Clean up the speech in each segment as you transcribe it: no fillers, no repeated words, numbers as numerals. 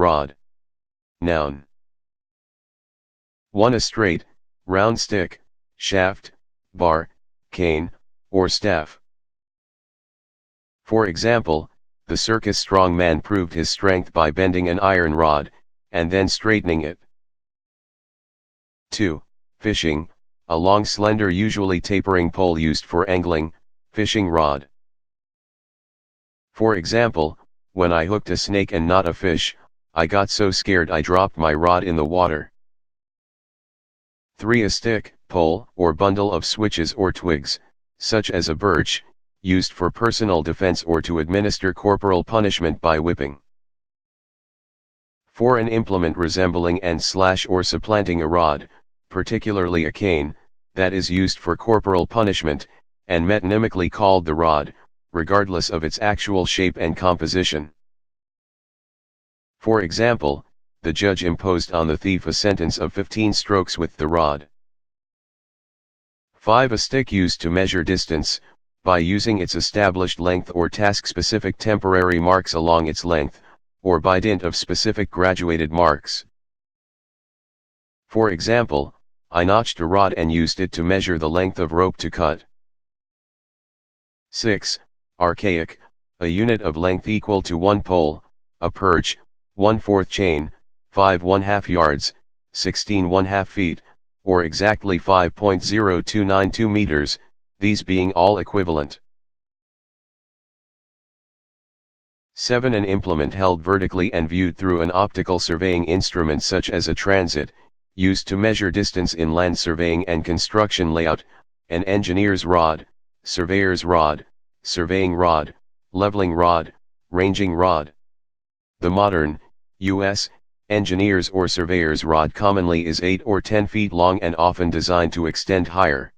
rod. Noun. 1. A straight, round stick, shaft, bar, cane, or staff. For example, the circus strongman proved his strength by bending an iron rod, and then straightening it. 2. Fishing, a long slender usually tapering pole used for angling, fishing rod. For example, when I hooked a snake and not a fish, I got so scared I dropped my rod in the water. 3. A stick, pole, or bundle of switches or twigs, such as a birch, used for personal defense or to administer corporal punishment by whipping. 4. An implement resembling and or supplanting a rod, particularly a cane, that is used for corporal punishment, and metonymically called the rod, regardless of its actual shape and composition. For example, the judge imposed on the thief a sentence of 15 strokes with the rod. 5. A stick used to measure distance, by using its established length or task-specific temporary marks along its length, or by dint of specific graduated marks. For example, I notched a rod and used it to measure the length of rope to cut. 6. Archaic, a unit of length equal to 1 pole, a perch, 1/4 chain, 5 1/2 yards, 16 1/2 feet, or exactly 5.0292 meters, these being all equivalent. 7. An implement held vertically and viewed through an optical surveying instrument such as a transit, used to measure distance in land surveying and construction layout, an engineer's rod, surveyor's rod, surveying rod, leveling rod, ranging rod. The modern, U.S., engineer's or surveyor's rod commonly is 8 or 10 feet long and often designed to extend higher.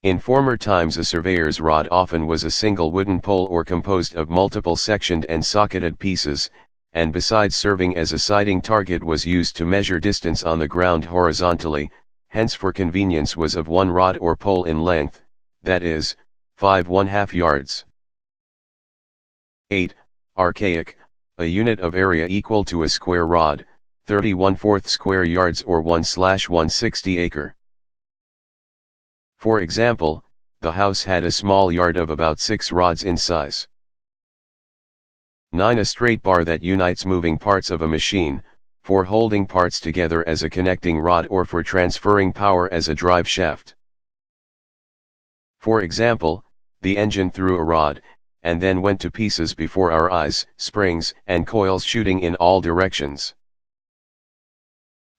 In former times a surveyor's rod often was a single wooden pole or composed of multiple sectioned and socketed pieces, and besides serving as a sighting target was used to measure distance on the ground horizontally, hence for convenience was of 1 rod or pole in length, that is, 5 1/2 yards. 8. Archaic, a unit of area equal to a square rod, 30 1/4 square yards or 1/160 acre. For example, the house had a small yard of about 6 rods in size. 9. A straight bar that unites moving parts of a machine, for holding parts together as a connecting rod or for transferring power as a drive shaft. For example, the engine threw a rod, and then went to pieces before our eyes, springs and coils shooting in all directions.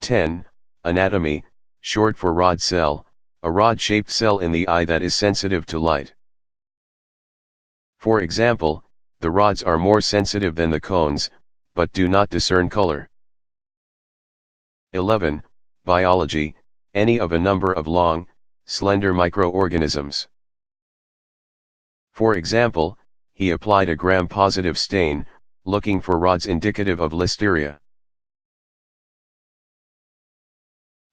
10. Anatomy, short for rod cell, a rod-shaped cell in the eye that is sensitive to light. For example, the rods are more sensitive than the cones, but do not discern color. 11. Biology, any of a number of long, slender microorganisms. For example, he applied a gram-positive stain, looking for rods indicative of listeria.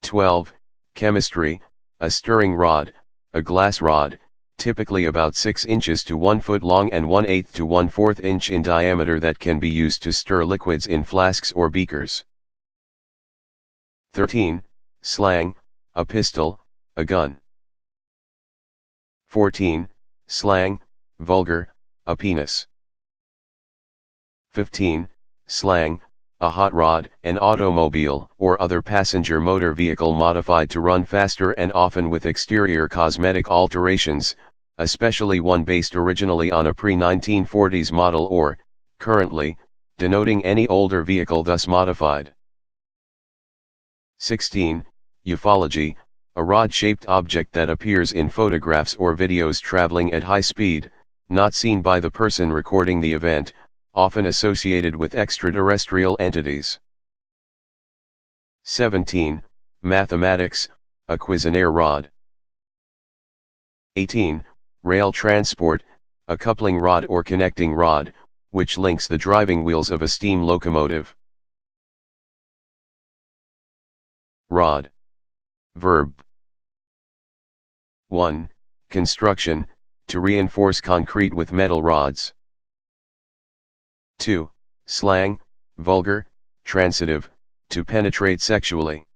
12. Chemistry, a stirring rod, a glass rod, typically about 6 inches to 1 foot long and 1/8 to 1/4 inch in diameter that can be used to stir liquids in flasks or beakers. 13. Slang, a pistol, a gun. 14. Slang, vulgar, a penis. 15. Slang, a hot rod, an automobile or other passenger motor vehicle modified to run faster and often with exterior cosmetic alterations, especially one based originally on a pre-1940s model or, currently, denoting any older vehicle thus modified. 16. Ufology, a rod-shaped object that appears in photographs or videos traveling at high speed, not seen by the person recording the event, often associated with extraterrestrial entities. 17. Mathematics, a Cuisenaire rod. 18. Rail transport, a coupling rod or connecting rod, which links the driving wheels of a steam locomotive. Rod. Verb. 1. Construction, to reinforce concrete with metal rods. 2. Slang, vulgar, transitive, to penetrate sexually.